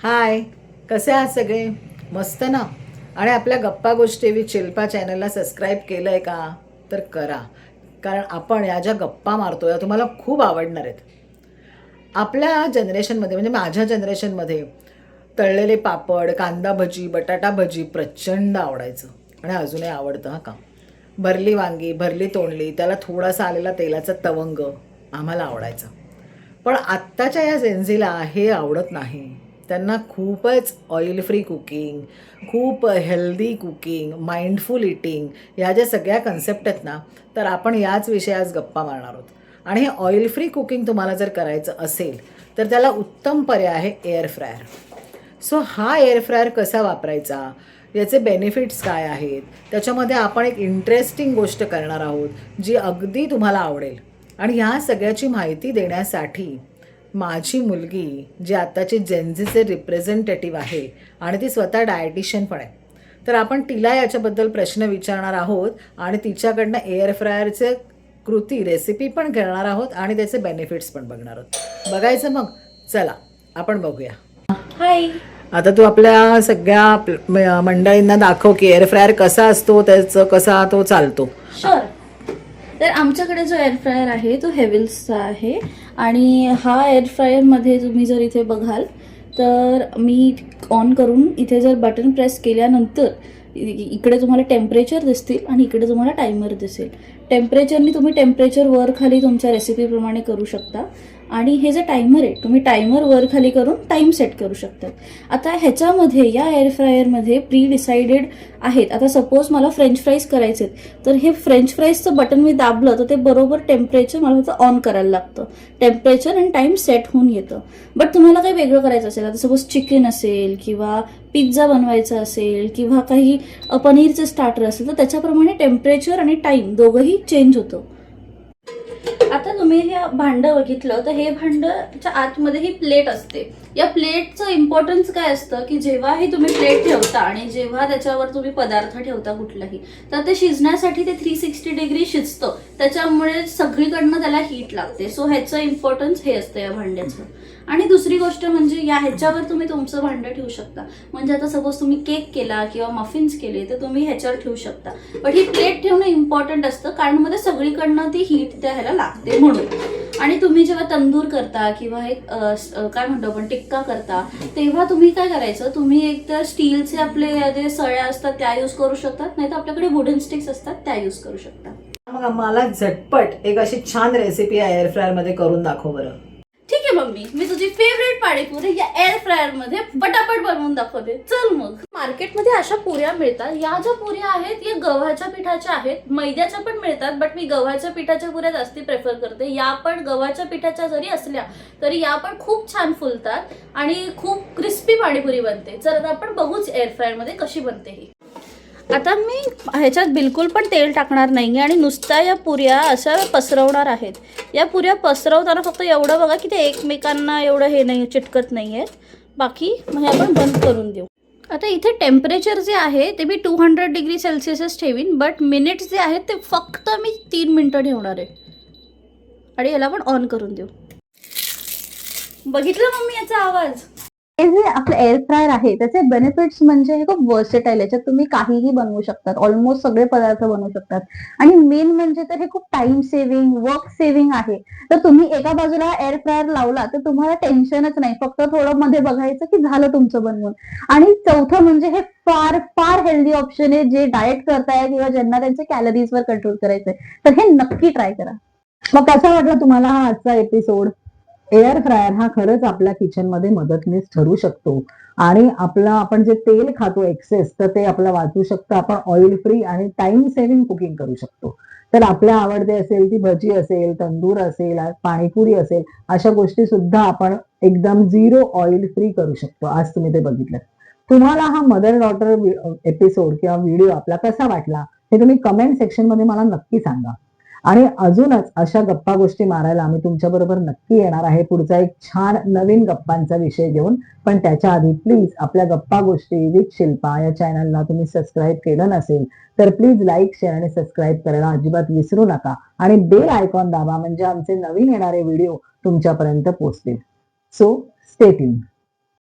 हाय, कसे आहात सगळे? मस्त ना? आणि आपल्या गप्पा गोष्टी विथ शिल्पा चॅनलला सबस्क्राईब केलं आहे का? तर करा. कारण आपण या ज्या गप्पा मारतो या तुम्हाला खूप आवडणार आहेत. आपल्या जनरेशनमध्ये म्हणजे माझ्या जनरेशनमध्ये तळलेले पापड, कांदा भजी, बटाटा भजी प्रचंड आवडायचं आणि अजूनही आवडतं हा का. भरली वांगी, भरली तोंडली, त्याला थोडासा आलेला तेलाचा तवंग आम्हाला आवडायचा. पण आत्ताच्या या जेन्झीला हे आवडत नाही. त्यांना खूपच ऑइल फ्री कुकिंग, खूप हेल्दी कुकिंग, माइंडफुल इटिंग ह्या ज्या सगळ्या कन्सेप्ट आहेत ना, तर आपण याच विषयात गप्पा मारणार आहोत. आणि हे ऑइल फ्री कुकिंग तुम्हाला जर करायचं असेल तर त्याला उत्तम पर्याय आहे एअर फ्रायर. सो हा एअर फ्रायर कसा वापरायचा, याचे बेनिफिट्स काय आहेत, त्याच्यामध्ये आपण एक इंटरेस्टिंग गोष्ट करणार आहोत जी अगदी तुम्हाला आवडेल. आणि ह्या सगळ्याची माहिती देण्यासाठी माझी मुलगी जी आत्ताची जेन्झीचे रिप्रेझेंटेटिव्ह आहे आणि ती स्वतः डायटिशियन पण आहे, तर आपण तिला याच्याबद्दल प्रश्न विचारणार आहोत आणि तिच्याकडनं एअर फ्रायरचे कृती रेसिपी पण करणार आहोत आणि त्याचे बेनिफिट्स पण बघणार आहोत. बघायचं मग? चला आपण बघूया. हाय. आता तू आपल्या सगळ्या मंडळींना दाखव की एअर फ्रायर कसा असतो, त्याचं कसा तो चालतो. शुअर. तर आमच्याकडे जो एअर फ्रायर आहे तो हेविल्सचा आहे आणि हा एअर फ्रायरमध्ये तुम्ही जर इथे बघाल तर मी ऑन करून इथे जर बटन प्रेस केल्यानंतर इकडे तुम्हाला टेम्परेचर दिसतील आणि इकडे तुम्हाला टायमर दिसेल. टेम्परेचरनी तुम्ही टेम्परेचर वर खाली तुमच्या रेसिपीप्रमाणे करू शकता आणि हे जे टायमर आहे तुम्ही टायमर वर खाली करून टाइम सेट करू शकता. आता ह्याच्यामध्ये या एअर फ्रायरमध्ये प्री डिसाइडेड आहेत. आता सपोज मला फ्रेंच फ्राईज करायचे तर हे फ्रेंच फ्राईजचं बटन मी दाबलं तर ते बरोबर टेम्परेचर मला फक्त ऑन करायला लागतं. टेम्परेचर आणि टाइम सेट होऊन येतं. बट तुम्हाला काही वेगळं करायचं असेल, आता सपोज चिकन असेल किंवा पिझ्झा बनवायचा असेल किंवा काही पनीरचं स्टार्टर असेल तर त्याच्याप्रमाणे टेम्परेचर आणि टाइम दोघंही चेंज होतं. आता तुम्ही हे भांडं बघितलं तर हे भांडच्या आतमध्ये ही प्लेट असते. या प्लेटचं इम्पॉर्टन्स काय असतं की जेव्हाही तुम्ही प्लेट ठेवता आणि जेव्हा त्याच्यावर तुम्ही पदार्थ ठेवता कुठलाही तर ते शिजण्यासाठी ते 360 डिग्री शिजतं. त्याच्यामुळे सगळीकडनं त्याला हीट लागते. सो ह्याचं इम्पॉर्टन्स हे असतं या भांड्याचं. आणि दुसरी गोष्ट म्हणजे या ह्याच्यावर तुम्ही तुमचं भांडं ठेवू शकता. म्हणजे आता सपोज तुम्ही केक केला किंवा मफिन्स केले तर तुम्ही ह्याच्यावर ठेवू शकता. पण ही प्लेट ठेवणं इम्पॉर्टंट असतं कारण मध्ये सगळीकडनं ती हीट त्या ह्याला लागते म्हणून. आणि तुम्ही जेव्हा तंदूर करता किंवा एक काय म्हणतो आपण टिक्का करता तेव्हा तुम्ही काय करायचं, तुम्ही एक तर स्टीलचे आपले जे सळ्या असतात त्या यूज करू शकतात, नाही तर आपल्याकडे वुडन स्टिक्स असतात त्या यूज करू शकता. मग मला झटपट एक अशी छान रेसिपी एअर फ्रायर मध्ये करून दाखव बरं. ठीक आहे मम्मी, मी तुझी फेवरेट पाणीपुरी या एअर फ्रायर मध्ये पटापट बनवून दाखवते. चल मग. मार्केटमध्ये अशा पुऱ्या मिळतात. या ज्या पुऱ्या आहेत या गव्हाच्या पिठाच्या आहेत, मैद्याच्या पण मिळतात बट मी गव्हाच्या पिठाच्या पुऱ्या जास्ती प्रेफर करते. या पण गव्हाच्या पिठाच्या जरी असल्या तरी या पण खूप छान फुलतात आणि खूप क्रिस्पी पाणीपुरी बनते. चल आपण बघूच एअर फ्रायर मध्ये कशी बनते ही. आता मी ह्याच्यात बिलकुल पण तेल टाकणार नाही आणि नुसत्या या पुऱ्या अशा पसरवणार आहेत. या पुऱ्या पसरवताना फक्त एवढं बघा की ते एकमेकांना एवढं हे नाही चिटकत नाही आहेत. बाकी मग आपण बंद करून देऊ. आता इथे टेम्परेचर जे आहे ते मी 200 डिग्री सेल्सिअसच ठेवीन बट मिनिट्स जे आहेत ते फक्त मी 3 मिनटं ठेवणार आहे. आणि याला पण ऑन करून देऊ. बघितलं मम्मी याचा आवाज? हे जे आपलं एअर फ्रायर आहे त्याचे बेनिफिट्स म्हणजे हे खूप वर्सेटाईल. याच्यात तुम्ही काहीही बनवू शकतात, ऑलमोस्ट सगळे पदार्थ बनवू शकतात. आणि मेन म्हणजे तर हे खूप टाइम सेव्हिंग, वर्क सेव्हिंग आहे. तर तुम्ही एका बाजूला एअर फ्रायर लावला तर तुम्हाला टेन्शनच नाही, फक्त थोडं मध्ये बघायचं की झालं तुमचं बनवून. आणि चौथं म्हणजे हे फार फार हेल्दी ऑप्शन आहे जे डाएट करताय किंवा ज्यांना त्यांच्या कॅलरीजवर कंट्रोल करायचंय तर हे नक्की ट्राय करा. मग कसा वाटला तुम्हाला हा आजचा एपिसोड? एअर फ्रायर हा खरंच आपल्या किचन मध्ये मदतनीस ठरू शकतो आणि आपण जे तेल खातो एक्सेस तर ते आपलं वाचू शकतं. आपण ऑइल फ्री आणि टाइम सेव्हिंग कुकिंग करू शकतो. तर आपल्या आवडते असेल ती भजी असेल, तंदूर असेल, पाणीपुरी असेल, अशा गोष्टी सुद्धा आपण एकदम झिरो ऑइल फ्री करू शकतो. आज तुम्ही ते बघितलं. तुम्हाला हा मदर डॉटर एपिसोड किंवा व्हिडिओ आपला कसा वाटला हे तुम्ही कमेंट सेक्शन मध्ये मला नक्की सांगा. आणि अजूनच अशा गप्पा गोष्टी मारायला आम्ही तुमच्या बरोबर नक्की येणार आहे पुढचा एक छान नवीन गप्पांचा विषय घेऊन. पण त्याच्या आधी प्लीज आपल्या गप्पा गोष्टी विथ शिल्पा या चॅनलला तुम्ही सबस्क्राईब केलं नसेल तर प्लीज लाईक, शेअर आणि सबस्क्राईब करायला अजिबात विसरू नका. आणि बेल आयकॉन दाबा म्हणजे आमचे नवीन येणारे व्हिडिओ तुमच्यापर्यंत पोहोचतील. So stay tuned.